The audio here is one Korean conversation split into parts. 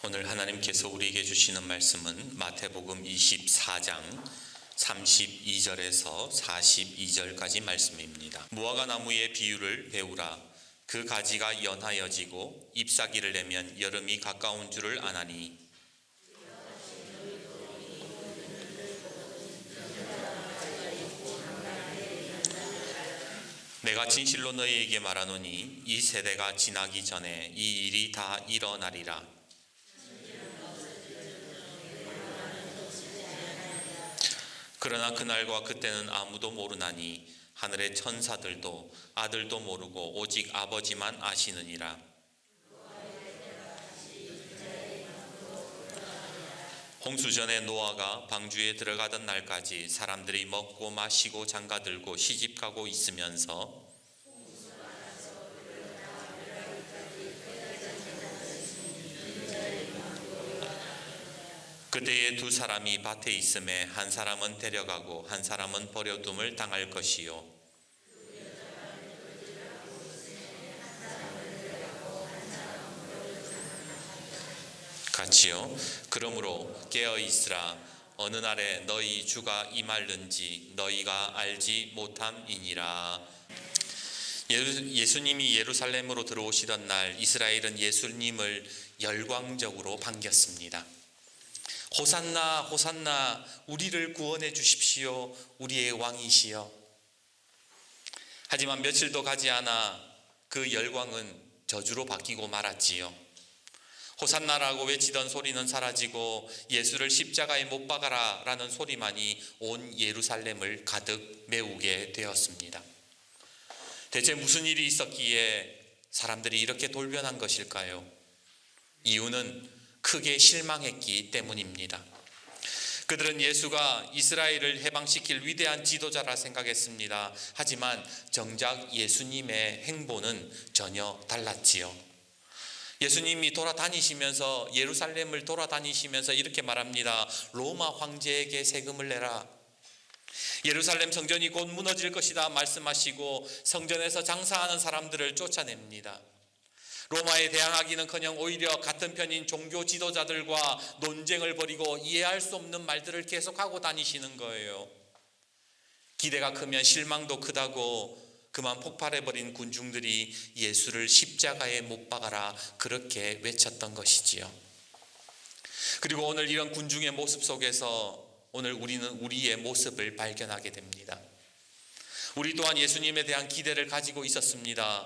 오늘 하나님께서 우리에게 주시는 말씀은 마태복음 24장 32절에서 42절까지 말씀입니다. 무화과 나무의 비유를 배우라. 그 가지가 연하여지고 잎사귀를 내면 여름이 가까운 줄을 아나니 내가 진실로 너희에게 말하노니 이 세대가 지나기 전에 이 일이 다 일어나리라. 그러나 그날과 그때는 아무도 모르나니 하늘의 천사들도 아들도 모르고 오직 아버지만 아시느니라. 홍수전에 노아가 방주에 들어가던 날까지 사람들이 먹고 마시고 장가들고 시집가고 있으면서 그때에 두 사람이 밭에 있음에 한 사람은 데려가고 한 사람은 버려둠을 당할 것이요 같이요. 그러므로 깨어 있으라. 어느 날에 너희 주가 임할는지 너희가 알지 못함이니라. 예수님이 예루살렘으로 들어오시던 날 이스라엘은 예수님을 열광적으로 반겼습니다. 호산나 호산나, 우리를 구원해 주십시오. 우리의 왕이시여. 하지만 며칠도 가지 않아 그 열광은 저주로 바뀌고 말았지요. 호산나라고 외치던 소리는 사라지고 예수를 십자가에 못 박아라 라는 소리만이 온 예루살렘을 가득 메우게 되었습니다. 대체 무슨 일이 있었기에 사람들이 이렇게 돌변한 것일까요? 이유는 크게 실망했기 때문입니다. 그들은 예수가 이스라엘을 해방시킬 위대한 지도자라 생각했습니다. 하지만 정작 예수님의 행보는 전혀 달랐지요. 예수님이 돌아다니시면서 예루살렘을 돌아다니시면서 이렇게 말합니다. 로마 황제에게 세금을 내라. 예루살렘 성전이 곧 무너질 것이다 말씀하시고 성전에서 장사하는 사람들을 쫓아냅니다. 로마에 대항하기는커녕 오히려 같은 편인 종교 지도자들과 논쟁을 벌이고 이해할 수 없는 말들을 계속하고 다니시는 거예요. 기대가 크면 실망도 크다고 그만 폭발해버린 군중들이 예수를 십자가에 못 박아라 그렇게 외쳤던 것이지요. 그리고 오늘 이런 군중의 모습 속에서 오늘 우리는 우리의 모습을 발견하게 됩니다. 우리 또한 예수님에 대한 기대를 가지고 있었습니다.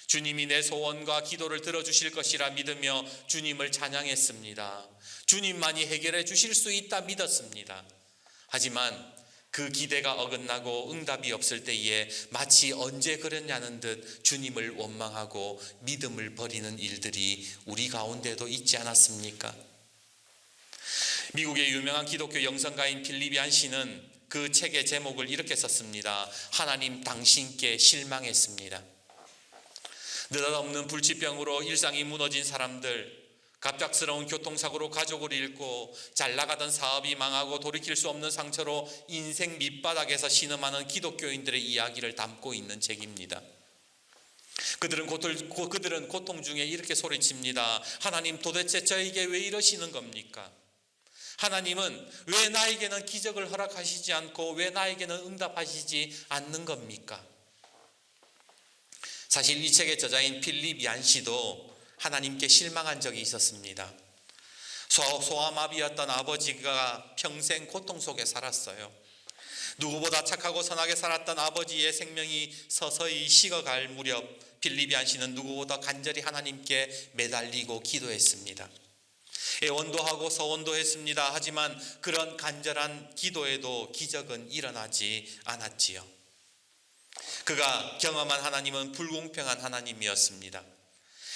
주님이 내 소원과 기도를 들어주실 것이라 믿으며 주님을 찬양했습니다. 주님만이 해결해 주실 수 있다 믿었습니다. 하지만 그 기대가 어긋나고 응답이 없을 때에 마치 언제 그랬냐는 듯 주님을 원망하고 믿음을 버리는 일들이 우리 가운데도 있지 않았습니까? 미국의 유명한 기독교 영성가인 필립 얀 씨는 그 책의 제목을 이렇게 썼습니다. 하나님 당신께 실망했습니다. 느닷없는 불치병으로 일상이 무너진 사람들, 갑작스러운 교통사고로 가족을 잃고 잘 나가던 사업이 망하고 돌이킬 수 없는 상처로 인생 밑바닥에서 신음하는 기독교인들의 이야기를 담고 있는 책입니다. 그들은 고통 중에 이렇게 소리칩니다. 하나님 도대체 저에게 왜 이러시는 겁니까? 하나님은 왜 나에게는 기적을 허락하시지 않고 왜 나에게는 응답하시지 않는 겁니까? 사실 이 책의 저자인 필립 얀 씨도 하나님께 실망한 적이 있었습니다. 소아마비였던 아버지가 평생 고통 속에 살았어요. 누구보다 착하고 선하게 살았던 아버지의 생명이 서서히 식어갈 무렵 필립 얀 씨는 누구보다 간절히 하나님께 매달리고 기도했습니다. 애원도 하고 서원도 했습니다. 하지만 그런 간절한 기도에도 기적은 일어나지 않았지요. 그가 경험한 하나님은 불공평한 하나님이었습니다.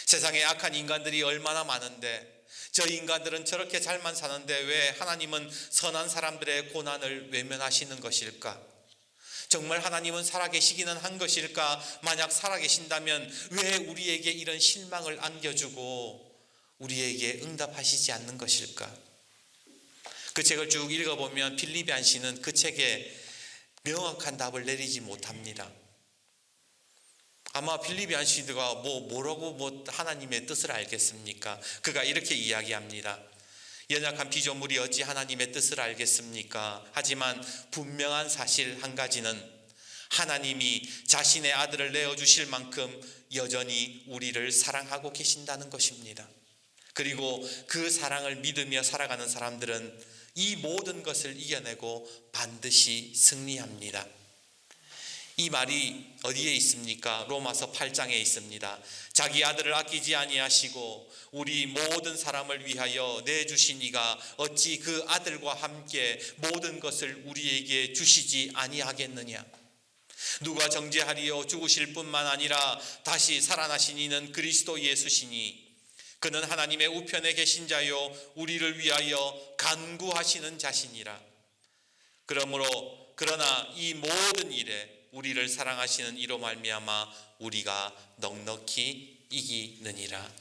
세상에 악한 인간들이 얼마나 많은데 저 인간들은 저렇게 잘만 사는데 왜 하나님은 선한 사람들의 고난을 외면하시는 것일까? 정말 하나님은 살아계시기는 한 것일까? 만약 살아계신다면 왜 우리에게 이런 실망을 안겨주고 우리에게 응답하시지 않는 것일까? 그 책을 쭉 읽어보면 필립 얀 씨는 그 책에 명확한 답을 내리지 못합니다. 아마 빌립이 안시드가 뭐라고 하나님의 뜻을 알겠습니까? 그가 이렇게 이야기합니다. 연약한 피조물이 어찌 하나님의 뜻을 알겠습니까? 하지만 분명한 사실 한 가지는 하나님이 자신의 아들을 내어주실 만큼 여전히 우리를 사랑하고 계신다는 것입니다. 그리고 그 사랑을 믿으며 살아가는 사람들은 이 모든 것을 이겨내고 반드시 승리합니다. 이 말이 어디에 있습니까? 로마서 8장에 있습니다. 자기 아들을 아끼지 아니하시고 우리 모든 사람을 위하여 내주신 이가 어찌 그 아들과 함께 모든 것을 우리에게 주시지 아니하겠느냐? 누가 정죄하리요? 죽으실 뿐만 아니라 다시 살아나신 이는 그리스도 예수시니 그는 하나님의 우편에 계신 자요 우리를 위하여 간구하시는 자시니라. 그러나 이 모든 일에 우리를 사랑하시는 이로 말미암아 우리가 넉넉히 이기느니라.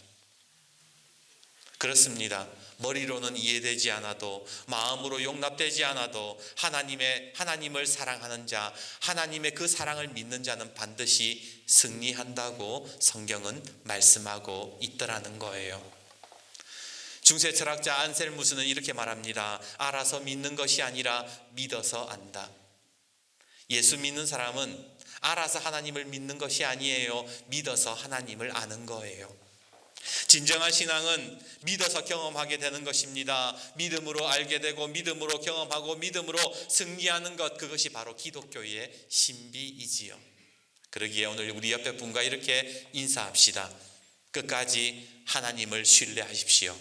그렇습니다. 머리로는 이해되지 않아도, 마음으로 용납되지 않아도 하나님을 사랑하는 자, 하나님의 그 사랑을 믿는 자는 반드시 승리한다고 성경은 말씀하고 있더라는 거예요. 중세 철학자 안셀무스는 이렇게 말합니다. 알아서 믿는 것이 아니라 믿어서 안다. 예수 믿는 사람은 알아서 하나님을 믿는 것이 아니에요. 믿어서 하나님을 아는 거예요. 진정한 신앙은 믿어서 경험하게 되는 것입니다. 믿음으로 알게 되고 믿음으로 경험하고 믿음으로 승리하는 것, 그것이 바로 기독교의 신비이지요. 그러기에 오늘 우리 옆에 분과 이렇게 인사합시다. 끝까지 하나님을 신뢰하십시오.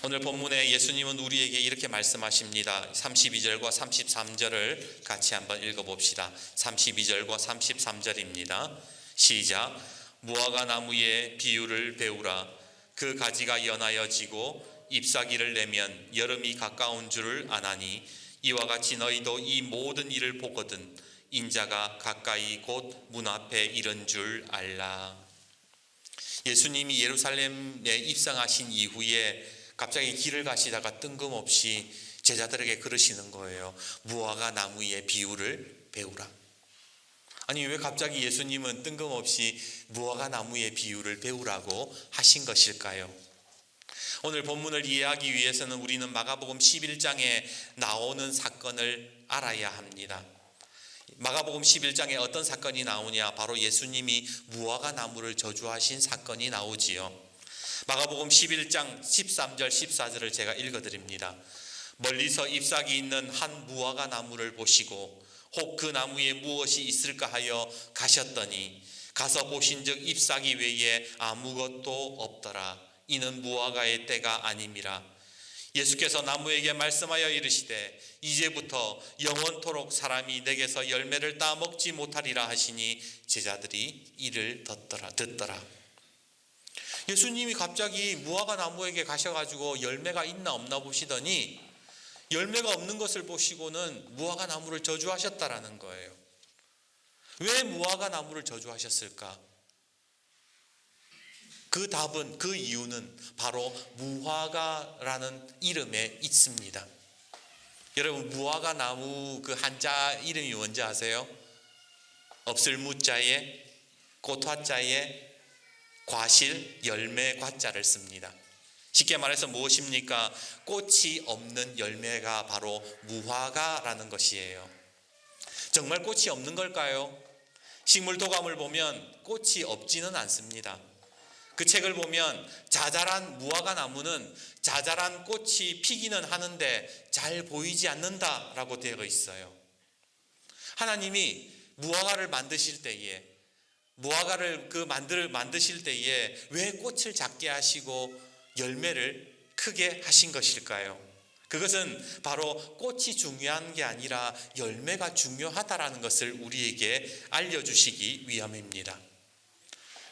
오늘 본문에 예수님은 우리에게 이렇게 말씀하십니다. 32절과 33절을 같이 한번 읽어봅시다. 32절과 33절입니다. 시작. 무화과 나무의 비유를 배우라. 그 가지가 연하여 지고 잎사귀를 내면 여름이 가까운 줄을 아나니 이와 같이 너희도 이 모든 일을 보거든 인자가 가까이 곧 문 앞에 이른 줄 알라. 예수님이 예루살렘에 입성하신 이후에 갑자기 길을 가시다가 뜬금없이 제자들에게 그러시는 거예요. 무화과 나무의 비유를 배우라. 아니, 왜 갑자기 예수님은 뜬금없이 무화과 나무의 비유를 배우라고 하신 것일까요? 오늘 본문을 이해하기 위해서는 우리는 마가복음 11장에 나오는 사건을 알아야 합니다. 마가복음 11장에 어떤 사건이 나오냐? 바로 예수님이 무화과 나무를 저주하신 사건이 나오지요. 마가복음 11장 13절 14절을 제가 읽어드립니다. 멀리서 잎사귀 있는 한 무화과 나무를 보시고 혹 그 나무에 무엇이 있을까 하여 가셨더니 가서 보신즉 잎사귀 외에 아무것도 없더라. 이는 무화과의 때가 아님이라. 예수께서 나무에게 말씀하여 이르시되 이제부터 영원토록 사람이 내게서 열매를 따먹지 못하리라 하시니 제자들이 이를 듣더라. 예수님이 갑자기 무화과 나무에게 가셔가지고 열매가 있나 없나 보시더니 열매가 없는 것을 보시고는 무화과 나무를 저주하셨다라는 거예요. 왜 무화과 나무를 저주하셨을까? 그 이유는 바로 무화과라는 이름에 있습니다. 여러분, 무화과 나무 그 한자 이름이 뭔지 아세요? 없을 무자에 꽃화자에 과실 열매 과자를 씁니다. 쉽게 말해서 무엇입니까? 꽃이 없는 열매가 바로 무화과라는 것이에요. 정말 꽃이 없는 걸까요? 식물 도감을 보면 꽃이 없지는 않습니다. 그 책을 보면 자잘한 무화과 나무는 자잘한 꽃이 피기는 하는데 잘 보이지 않는다라고 되어 있어요. 하나님이 무화과를 만드실 때에 만드실 때에 왜 꽃을 작게 하시고 열매를 크게 하신 것일까요? 그것은 바로 꽃이 중요한 게 아니라 열매가 중요하다라는 것을 우리에게 알려주시기 위함입니다.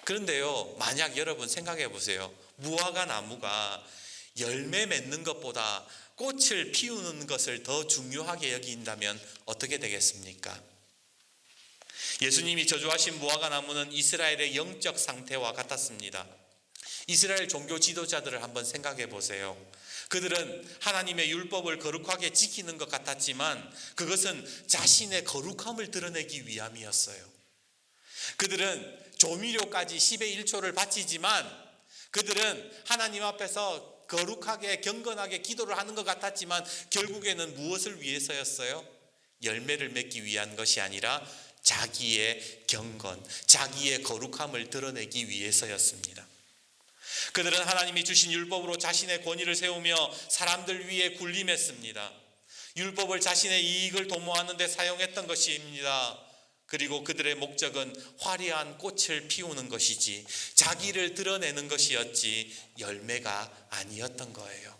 그런데요, 만약 여러분 생각해 보세요. 무화과 나무가 열매 맺는 것보다 꽃을 피우는 것을 더 중요하게 여긴다면 어떻게 되겠습니까? 예수님이 저주하신 무화과 나무는 이스라엘의 영적 상태와 같았습니다. 이스라엘 종교 지도자들을 한번 생각해 보세요. 그들은 하나님의 율법을 거룩하게 지키는 것 같았지만 그것은 자신의 거룩함을 드러내기 위함이었어요. 그들은 조미료까지 10의 1초를 바치지만 그들은 하나님 앞에서 거룩하게 경건하게 기도를 하는 것 같았지만 결국에는 무엇을 위해서였어요? 열매를 맺기 위한 것이 아니라 자기의 경건, 자기의 거룩함을 드러내기 위해서였습니다. 그들은 하나님이 주신 율법으로 자신의 권위를 세우며 사람들 위에 군림했습니다. 율법을 자신의 이익을 도모하는 데 사용했던 것입니다. 그리고 그들의 목적은 화려한 꽃을 피우는 것이지 자기를 드러내는 것이었지 열매가 아니었던 거예요.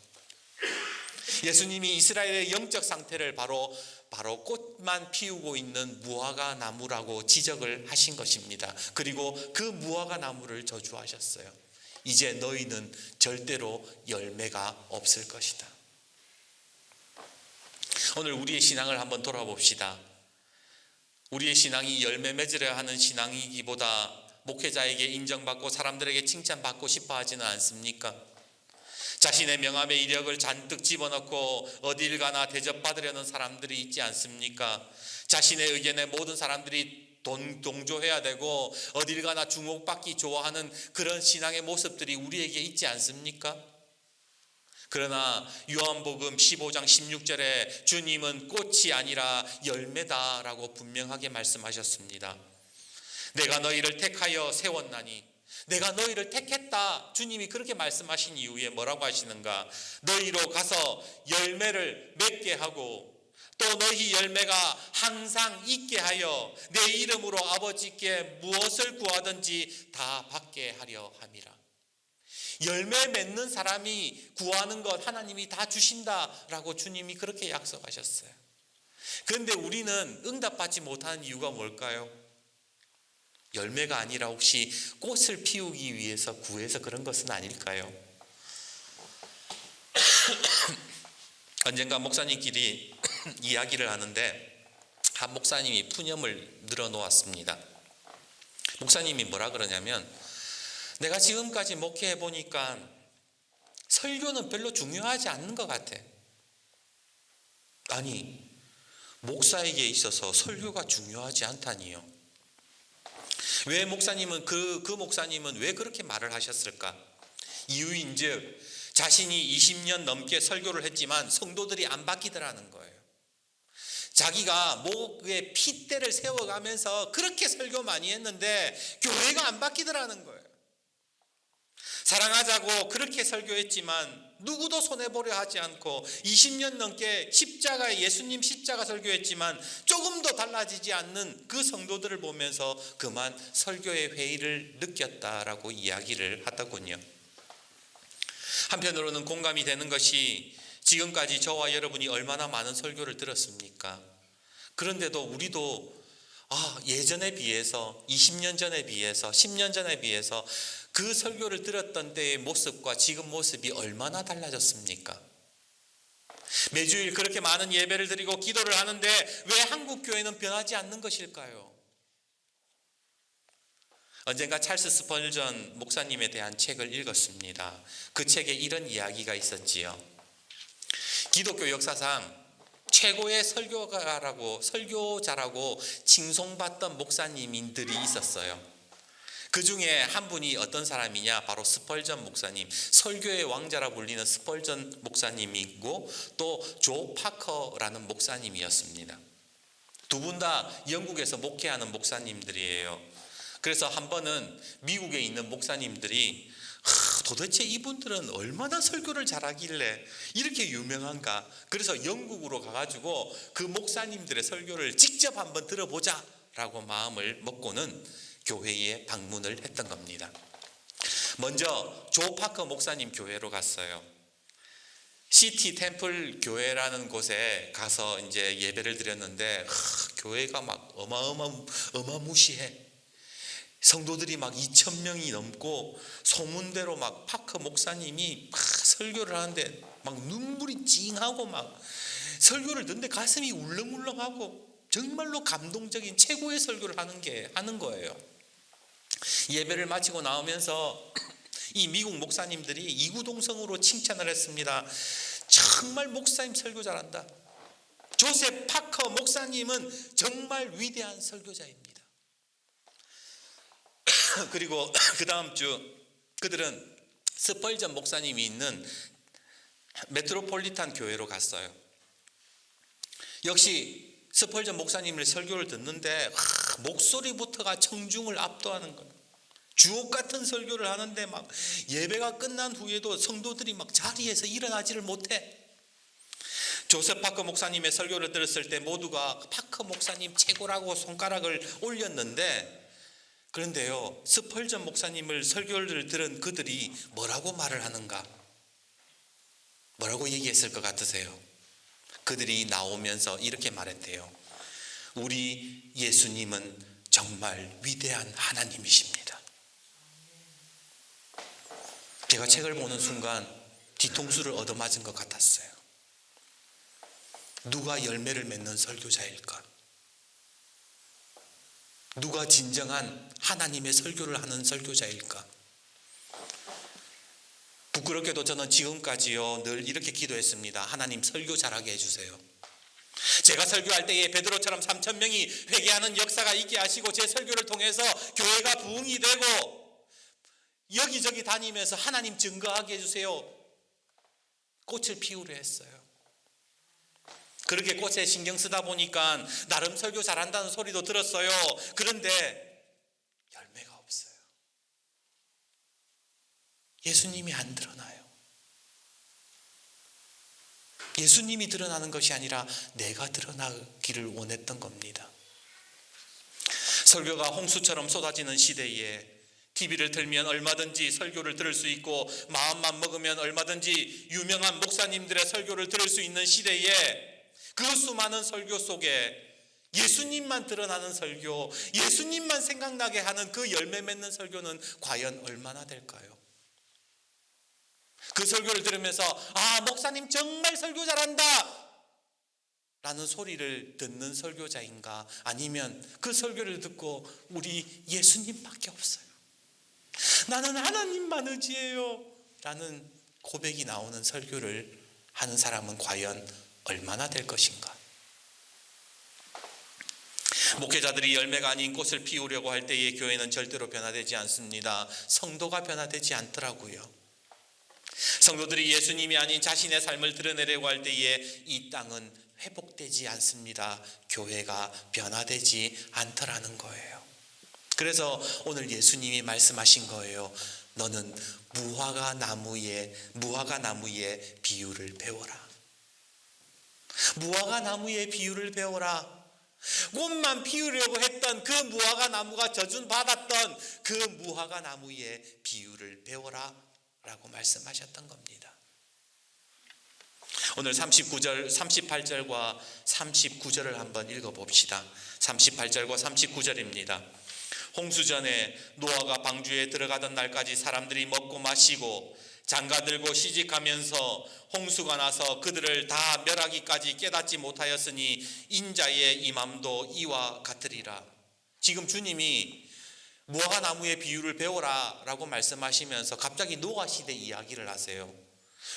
예수님이 이스라엘의 영적 상태를 바로 꽃만 피우고 있는 무화과 나무라고 지적을 하신 것입니다. 그리고 그 무화과 나무를 저주하셨어요. 이제 너희는 절대로 열매가 없을 것이다. 오늘 우리의 신앙을 한번 돌아봅시다. 우리의 신앙이 열매 맺으려 하는 신앙이기보다 목회자에게 인정받고 사람들에게 칭찬받고 싶어 하지는 않습니까? 자신의 명함에 이력을 잔뜩 집어넣고 어딜 가나 대접받으려는 사람들이 있지 않습니까? 자신의 의견에 모든 사람들이 동조해야 되고 어딜 가나 주목받기 좋아하는 그런 신앙의 모습들이 우리에게 있지 않습니까? 그러나 요한복음 15장 16절에 주님은 꽃이 아니라 열매다라고 분명하게 말씀하셨습니다. 내가 너희를 택하여 세웠나니, 내가 너희를 택했다. 주님이 그렇게 말씀하신 이후에 뭐라고 하시는가? 너희로 가서 열매를 맺게 하고 또 너희 열매가 항상 있게 하여 내 이름으로 아버지께 무엇을 구하든지 다 받게 하려 함이라. 열매 맺는 사람이 구하는 것 하나님이 다 주신다라고 주님이 그렇게 약속하셨어요. 그런데 우리는 응답받지 못하는 이유가 뭘까요? 열매가 아니라 혹시 꽃을 피우기 위해서 구해서 그런 것은 아닐까요? 언젠가 목사님끼리 이야기를 하는데 한 목사님이 푸념을 늘어놓았습니다. 목사님이 뭐라 그러냐면 내가 지금까지 목회해 보니까 설교는 별로 중요하지 않는 것 같아. 아니, 목사에게 있어서 설교가 중요하지 않다니요. 왜 목사님은 그 목사님은 왜 그렇게 말을 하셨을까? 이유인즉 자신이 20년 넘게 설교를 했지만 성도들이 안 바뀌더라는 거예요. 자기가 목에 핏대를 세워가면서 그렇게 설교 많이 했는데 교회가 안 바뀌더라는 거예요. 사랑하자고 그렇게 설교했지만 누구도 손해보려 하지 않고 20년 넘게 십자가에 예수님 십자가 설교했지만 조금도 달라지지 않는 그 성도들을 보면서 그만 설교의 회의를 느꼈다라고 이야기를 하더군요. 한편으로는 공감이 되는 것이 지금까지 저와 여러분이 얼마나 많은 설교를 들었습니까? 그런데도 우리도 예전에 비해서 20년 전에 비해서 10년 전에 비해서 그 설교를 들었던 때의 모습과 지금 모습이 얼마나 달라졌습니까? 매주일 그렇게 많은 예배를 드리고 기도를 하는데 왜 한국 교회는 변하지 않는 것일까요? 언젠가 찰스 스펄전 목사님에 대한 책을 읽었습니다. 그 책에 이런 이야기가 있었지요. 기독교 역사상 최고의 설교자라고 칭송받던 목사님들이 있었어요. 그 중에 한 분이 어떤 사람이냐? 바로 스펄전 목사님, 설교의 왕자라 불리는 스펄전 목사님이고 또 조 파커라는 목사님이었습니다. 두 분 다 영국에서 목회하는 목사님들이에요. 그래서 한 번은 미국에 있는 목사님들이 도대체 이분들은 얼마나 설교를 잘하길래 이렇게 유명한가? 그래서 영국으로 가가지고 그 목사님들의 설교를 직접 한번 들어보자 라고 마음을 먹고는 교회에 방문을 했던 겁니다. 먼저 조 파커 목사님 교회로 갔어요. 시티 템플 교회라는 곳에 가서 이제 예배를 드렸는데 교회가 막 어마무시해. 성도들이 막 2,000명이 넘고 소문대로 막 파커 목사님이 막 설교를 하는데 막 눈물이 찡하고 막 설교를 듣는데 가슴이 울렁울렁하고 정말로 감동적인 최고의 설교를 하는 거예요. 예배를 마치고 나오면서 이 미국 목사님들이 이구동성으로 칭찬을 했습니다. 정말 목사님 설교 잘한다. 조셉 파커 목사님은 정말 위대한 설교자입니다. 그리고 그 다음 주 그들은 스펄전 목사님이 있는 메트로폴리탄 교회로 갔어요. 역시 스펄전 목사님의 설교를 듣는데 목소리부터가 청중을 압도하는 거예요. 주옥 같은 설교를 하는데 막 예배가 끝난 후에도 성도들이 막 자리에서 일어나지를 못해. 조셉 파커 목사님의 설교를 들었을 때 모두가 파커 목사님 최고라고 손가락을 올렸는데, 그런데요, 스펄전 목사님을 설교를 들은 그들이 뭐라고 말을 하는가? 뭐라고 얘기했을 것 같으세요? 그들이 나오면서 이렇게 말했대요. 우리 예수님은 정말 위대한 하나님이십니다. 제가 책을 보는 순간 뒤통수를 얻어맞은 것 같았어요. 누가 열매를 맺는 설교자일까? 누가 진정한 하나님의 설교를 하는 설교자일까? 부끄럽게도 저는 지금까지요 늘 이렇게 기도했습니다. 하나님 설교 잘하게 해주세요. 제가 설교할 때에 베드로처럼 3,000명이 회개하는 역사가 있게 하시고 제 설교를 통해서 교회가 부흥이 되고 여기저기 다니면서 하나님 증거하게 해주세요. 꽃을 피우려 했어요. 그렇게 꽃에 신경 쓰다 보니까 나름 설교 잘한다는 소리도 들었어요. 그런데 열매가 없어요. 예수님이 안 드러나요. 예수님이 드러나는 것이 아니라 내가 드러나기를 원했던 겁니다. 설교가 홍수처럼 쏟아지는 시대에 TV를 틀면 얼마든지 설교를 들을 수 있고 마음만 먹으면 얼마든지 유명한 목사님들의 설교를 들을 수 있는 시대에 그 수많은 설교 속에 예수님만 드러나는 설교, 예수님만 생각나게 하는 그 열매 맺는 설교는 과연 얼마나 될까요? 그 설교를 들으면서 목사님 정말 설교 잘한다 라는 소리를 듣는 설교자인가, 아니면 그 설교를 듣고 우리 예수님밖에 없어요, 나는 하나님만 의지해요 라는 고백이 나오는 설교를 하는 사람은 과연 얼마나 될 것인가? 목회자들이 열매가 아닌 꽃을 피우려고 할 때의 교회는 절대로 변화되지 않습니다. 성도가 변화되지 않더라고요. 성도들이 예수님이 아닌 자신의 삶을 드러내려고 할 때에 이 땅은 회복되지 않습니다. 교회가 변화되지 않더라는 거예요. 그래서 오늘 예수님이 말씀하신 거예요. 너는 무화과 나무의 비유를 배워라. 무화과 나무의 비유를 배워라. 꽃만 피우려고 했던 그 무화과 나무가 젖은 받았던 그 무화과 나무의 비유를 배워라 라고 말씀하셨던 겁니다. 오늘 38절과 39절을 한번 읽어봅시다. 38절과 39절입니다. 홍수전에 노아가 방주에 들어가던 날까지 사람들이 먹고 마시고 장가들고 시집가면서 홍수가 나서 그들을 다 멸하기까지 깨닫지 못하였으니 인자의 임함도 이와 같으리라. 지금 주님이 무화과 나무의 비유를 배워라 라고 말씀하시면서 갑자기 노아 시대 이야기를 하세요.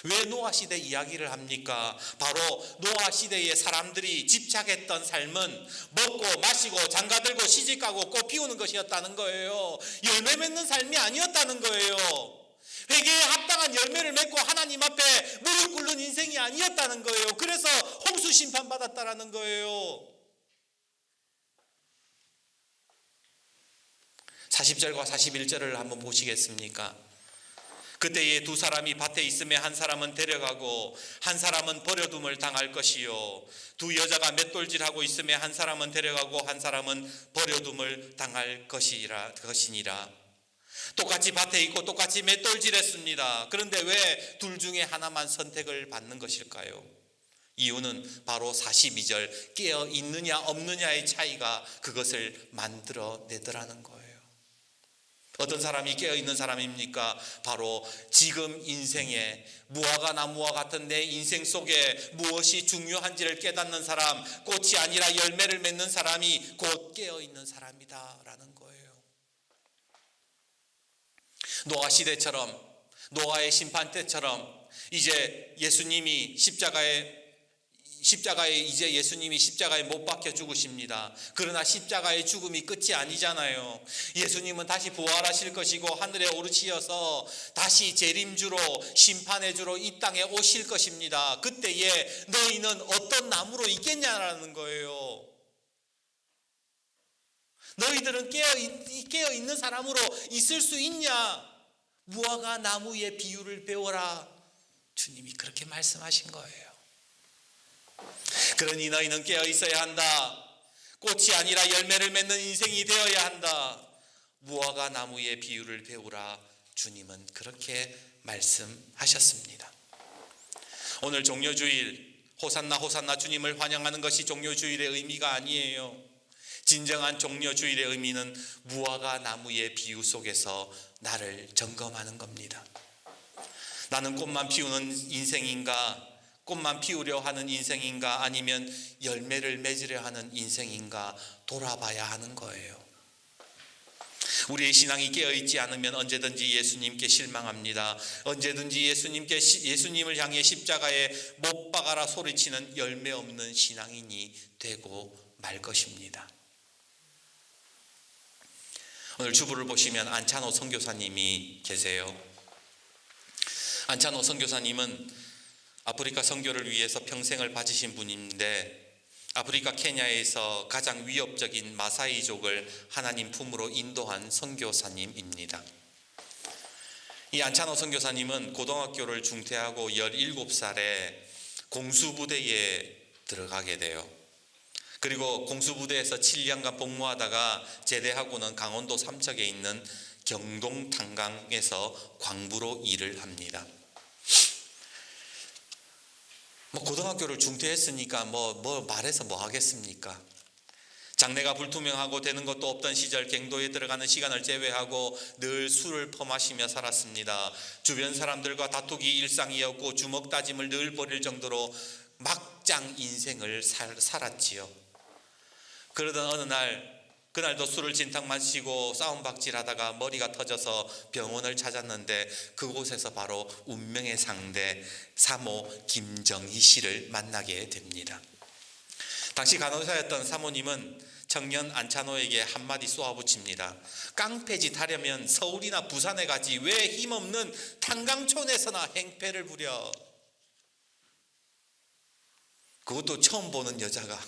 왜 노아 시대 이야기를 합니까? 바로 노아 시대의 사람들이 집착했던 삶은 먹고 마시고 장가들고 시집가고 꽃 피우는 것이었다는 거예요. 열매 맺는 삶이 아니었다는 거예요. 회개에 합당한 열매를 맺고 하나님 앞에 무릎 꿇는 인생이 아니었다는 거예요. 그래서 홍수 심판받았다라는 거예요. 40절과 41절을 한번 보시겠습니까? 그때에 두 사람이 밭에 있음에 한 사람은 데려가고 한 사람은 버려둠을 당할 것이요, 두 여자가 맷돌질하고 있음에 한 사람은 데려가고 한 사람은 버려둠을 당할 것이니라. 똑같이 밭에 있고 똑같이 맷돌질했습니다. 그런데 왜 둘 중에 하나만 선택을 받는 것일까요? 이유는 바로 42절 깨어 있느냐 없느냐의 차이가 그것을 만들어내더라는 거예요. 어떤 사람이 깨어있는 사람입니까? 바로 지금 인생에 무화과 나무와 같은 내 인생 속에 무엇이 중요한지를 깨닫는 사람, 꽃이 아니라 열매를 맺는 사람이 곧 깨어있는 사람이다라는 거예요. 노아 시대처럼, 노아의 심판 때처럼 이제 예수님이 십자가에 못 박혀 죽으십니다. 그러나 십자가의 죽음이 끝이 아니잖아요. 예수님은 다시 부활하실 것이고 하늘에 오르시어서 다시 재림주로, 심판의 주로 이 땅에 오실 것입니다. 그때에 너희는 어떤 나무로 있겠냐라는 거예요. 너희들은 깨어 있는 사람으로 있을 수 있냐? 무화과 나무의 비유를 배워라. 주님이 그렇게 말씀하신 거예요. 그러니 너희는 깨어 있어야 한다. 꽃이 아니라 열매를 맺는 인생이 되어야 한다. 무화과 나무의 비유를 배우라. 주님은 그렇게 말씀하셨습니다. 오늘 종려주일, 호산나 호산나 주님을 환영하는 것이 종려주일의 의미가 아니에요. 진정한 종려주일의 의미는 무화과 나무의 비유 속에서 나를 점검하는 겁니다. 나는 꽃만 피우는 인생인가? 꽃만 피우려 하는 인생인가? 아니면 열매를 맺으려 하는 인생인가? 돌아봐야 하는 거예요. 우리의 신앙이 깨어있지 않으면 언제든지 예수님께 실망합니다. 언제든지 예수님을 향해 십자가에 못 박아라 소리치는 열매 없는 신앙인이 되고 말 것입니다. 오늘 주부를 보시면 안찬호 선교사님이 계세요. 안찬호 선교사님은 아프리카 선교를 위해서 평생을 바치신 분인데, 아프리카 케냐에서 가장 위협적인 마사이족을 하나님 품으로 인도한 선교사님입니다. 이 안찬호 선교사님은 고등학교를 중퇴하고 17살에 공수부대에 들어가게 돼요. 그리고 공수부대에서 7년간 복무하다가 제대하고는 강원도 삼척에 있는 경동 탄광에서 광부로 일을 합니다. 고등학교를 중퇴했으니까 뭐 말해서 뭐 하겠습니까? 장래가 불투명하고 되는 것도 없던 시절 갱도에 들어가는 시간을 제외하고 늘 술을 퍼마시며 살았습니다. 주변 사람들과 다투기 일상이었고 주먹 다짐을 늘 벌일 정도로 막장 인생을 살았지요. 그러던 어느 날, 그날도 술을 진탕 마시고 싸움박질하다가 머리가 터져서 병원을 찾았는데 그곳에서 바로 운명의 상대 사모 김정희 씨를 만나게 됩니다. 당시 간호사였던 사모님은 청년 안찬호에게 한마디 쏘아붙입니다. 깡패짓 하려면 서울이나 부산에 가지 왜 힘없는 탄광촌에서나 행패를 부려. 그것도 처음 보는 여자가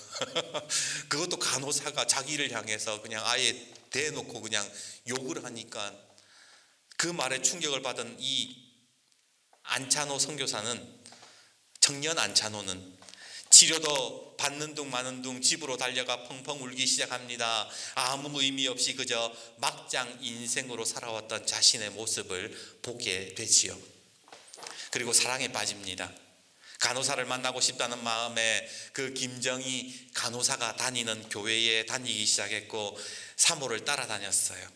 그것도 간호사가 자기를 향해서 그냥 아예 대놓고 그냥 욕을 하니까 그 말에 충격을 받은 이 안찬호 선교사는, 청년 안찬호는 치료도 받는 둥 마는 둥 집으로 달려가 펑펑 울기 시작합니다. 아무 의미 없이 그저 막장 인생으로 살아왔던 자신의 모습을 보게 되지요. 그리고 사랑에 빠집니다. 간호사를 만나고 싶다는 마음에 그 김정희 간호사가 다니는 교회에 다니기 시작했고 사모를 따라다녔어요.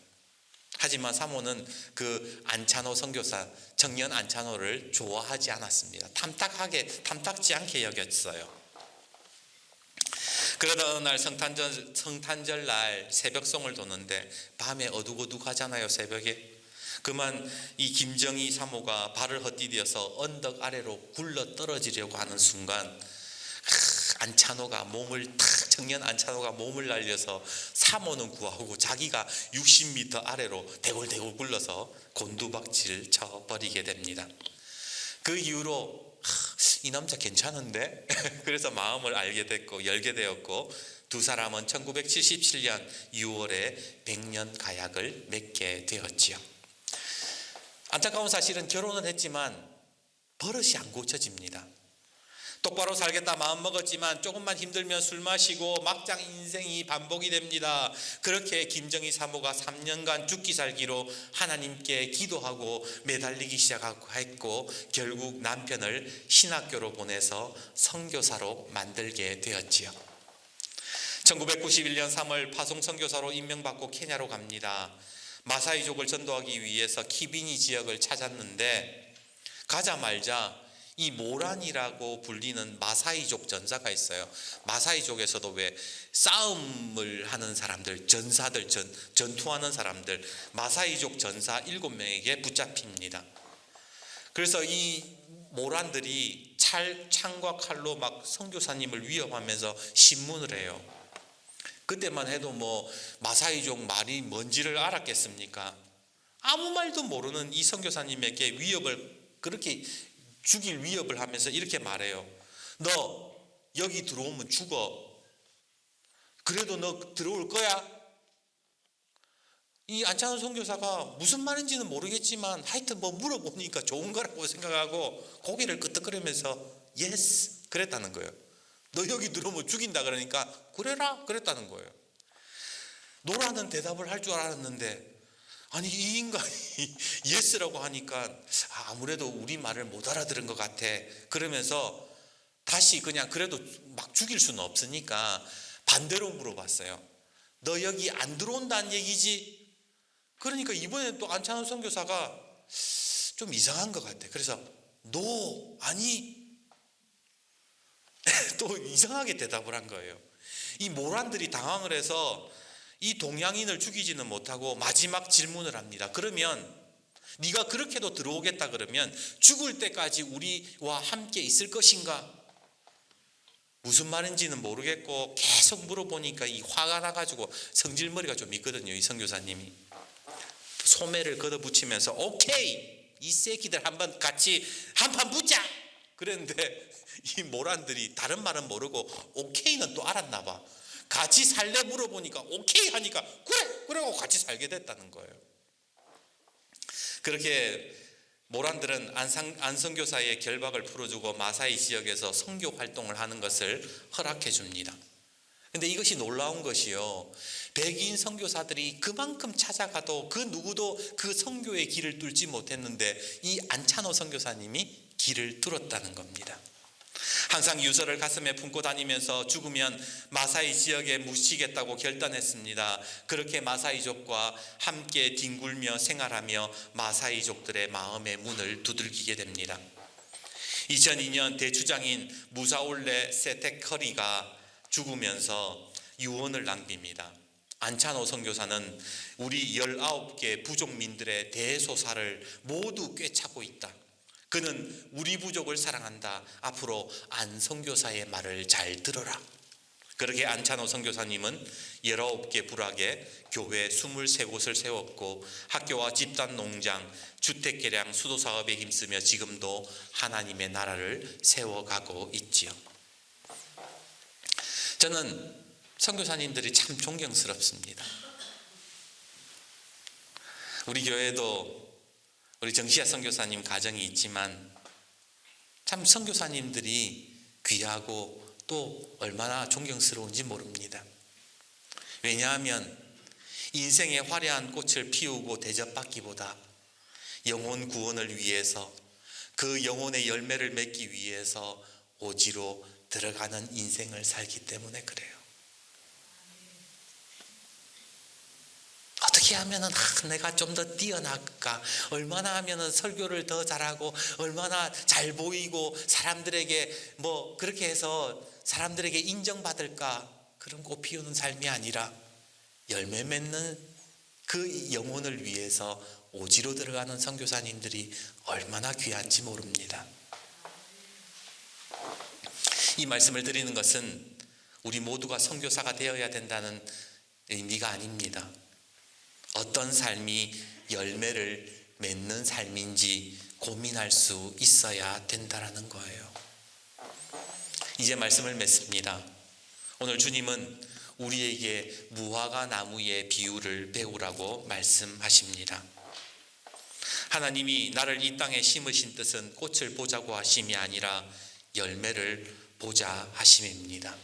하지만 사모는 그 안찬호 선교사, 청년 안찬호를 좋아하지 않았습니다. 탐탁지 않게 여겼어요. 그러던 어느 날 성탄절 날 새벽송을 도는데 밤에 어둑어둑하잖아요, 새벽에. 그만 이 김정희 사모가 발을 헛디뎌서 언덕 아래로 굴러 떨어지려고 하는 순간 안찬호가 청년 안찬호가 몸을 날려서 사모는 구하고 자기가 60m 아래로 대굴대굴 굴러서 곤두박질 쳐버리게 됩니다. 그 이후로 이 남자 괜찮은데? 그래서 마음을 열게 되었고 두 사람은 1977년 6월에 100년 가약을 맺게 되었지요. 안타까운 사실은 결혼은 했지만 버릇이 안 고쳐집니다. 똑바로 살겠다 마음먹었지만 조금만 힘들면 술 마시고 막장 인생이 반복이 됩니다. 그렇게 김정희 사모가 3년간 죽기 살기로 하나님께 기도하고 매달리기 시작했고 결국 남편을 신학교로 보내서 선교사로 만들게 되었지요. 1991년 3월 파송 선교사로 임명받고 케냐로 갑니다. 마사이족을 전도하기 위해서 키비니 지역을 찾았는데 가자마자 이 모란이라고 불리는 마사이족 전사가 있어요. 마사이족에서도 왜 싸움을 하는 사람들, 전사들, 전투하는 사람들, 마사이족 전사 7명에게 붙잡힙니다. 그래서 이 모란들이 창과 칼로 막 선교사님을 위협하면서 신문을 해요. 그때만 해도 뭐 마사이족 말이 뭔지를 알았겠습니까? 아무 말도 모르는 이 선교사님에게 그렇게 죽일 위협을 하면서 이렇게 말해요. 너 여기 들어오면 죽어. 그래도 너 들어올 거야? 이 안찬호 선교사가 무슨 말인지는 모르겠지만 하여튼 뭐 물어보니까 좋은 거라고 생각하고 고개를 끄덕거리면서 예스 그랬다는 거예요. 너 여기 들어오면 죽인다 그러니까 그래라 그랬다는 거예요. 노라는 대답을 할 줄 알았는데 아니 이 인간이 예스라고 하니까 아무래도 우리 말을 못 알아들은 것 같아. 그러면서 다시 그냥 그래도 막 죽일 수는 없으니까 반대로 물어봤어요. 너 여기 안 들어온다는 얘기지? 그러니까 이번에 또 안찬호 선교사가 좀 이상한 것 같아. 그래서 너 아니 또 이상하게 대답을 한 거예요. 이 모란들이 당황을 해서 이 동양인을 죽이지는 못하고 마지막 질문을 합니다. 그러면 네가 그렇게도 들어오겠다 그러면 죽을 때까지 우리와 함께 있을 것인가? 무슨 말인지는 모르겠고 계속 물어보니까 이 화가 나가지고 성질머리가 좀 있거든요. 이 선교사님이 소매를 걷어붙이면서 오케이 이 새끼들 한번 같이 한판 붙자 그랬는데 이 모란들이 다른 말은 모르고 오케이는 또 알았나 봐. 같이 살래 물어보니까 오케이 하니까 그래고 같이 살게 됐다는 거예요. 그렇게 모란들은 안선교사의 결박을 풀어주고 마사이 지역에서 선교 활동을 하는 것을 허락해 줍니다. 근데 이것이 놀라운 것이요, 백인 선교사들이 그만큼 찾아가도 그 누구도 그 선교의 길을 뚫지 못했는데 이 안찬호 선교사님이 길을 뚫었다는 겁니다. 항상 유서를 가슴에 품고 다니면서 죽으면 마사이 지역에 묻히겠다고 결단했습니다. 그렇게 마사이족과 함께 뒹굴며 생활하며 마사이족들의 마음의 문을 두들기게 됩니다. 2002년 대추장인 무사올레 세테커리가 죽으면서 유언을 남깁니다. 안찬호 선교사는 우리 19개 부족민들의 대소사를 모두 꿰차고 있다. 그는 우리 부족을 사랑한다. 앞으로 안 선교사의 말을 잘 들어라. 그렇게 안찬호 선교사님은 19개 부락에 교회 23곳을 세웠고 학교와 집단 농장, 주택개량, 수도사업에 힘쓰며 지금도 하나님의 나라를 세워가고 있지요. 저는 선교사님들이 참 존경스럽습니다. 우리 교회도 우리 정시아 선교사님 가정이 있지만 참 선교사님들이 귀하고 또 얼마나 존경스러운지 모릅니다. 왜냐하면 인생의 화려한 꽃을 피우고 대접받기보다 영혼 구원을 위해서 그 영혼의 열매를 맺기 위해서 오지로 들어가는 인생을 살기 때문에 그래요. 어떻게 하면 내가 좀 더 뛰어날까? 얼마나 하면 설교를 더 잘하고 얼마나 잘 보이고 사람들에게 뭐 그렇게 해서 사람들에게 인정받을까? 그런 꽃 피우는 삶이 아니라 열매 맺는 그 영혼을 위해서 오지로 들어가는 선교사님들이 얼마나 귀한지 모릅니다. 이 말씀을 드리는 것은 우리 모두가 선교사가 되어야 된다는 의미가 아닙니다. 어떤 삶이 열매를 맺는 삶인지 고민할 수 있어야 된다는 거예요. 이제 말씀을 맺습니다. 오늘 주님은 우리에게 무화과 나무의 비유를 배우라고 말씀하십니다. 하나님이 나를 이 땅에 심으신 뜻은 꽃을 보자고 하심이 아니라 열매를 보자 하심입니다.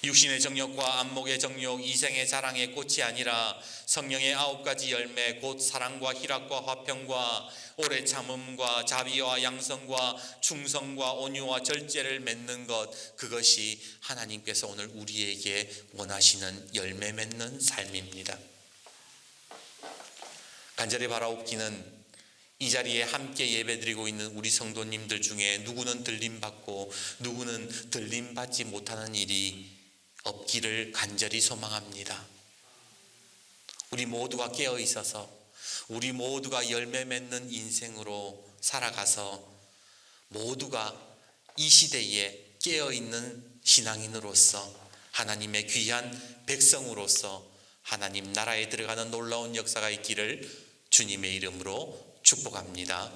육신의 정욕과 안목의 정욕, 이생의 자랑의 꽃이 아니라 성령의 9가지 열매, 곧 사랑과 희락과 화평과 오래 참음과 자비와 양성과 충성과 온유와 절제를 맺는 것, 그것이 하나님께서 오늘 우리에게 원하시는 열매 맺는 삶입니다. 간절히 바라옵기는 이 자리에 함께 예배드리고 있는 우리 성도님들 중에 누구는 들림받고 누구는 들림받지 못하는 일이 없기를 간절히 소망합니다. 우리 모두가 깨어 있어서 우리 모두가 열매 맺는 인생으로 살아가서 모두가 이 시대에 깨어 있는 신앙인으로서 하나님의 귀한 백성으로서 하나님 나라에 들어가는 놀라운 역사가 있기를 주님의 이름으로 축복합니다.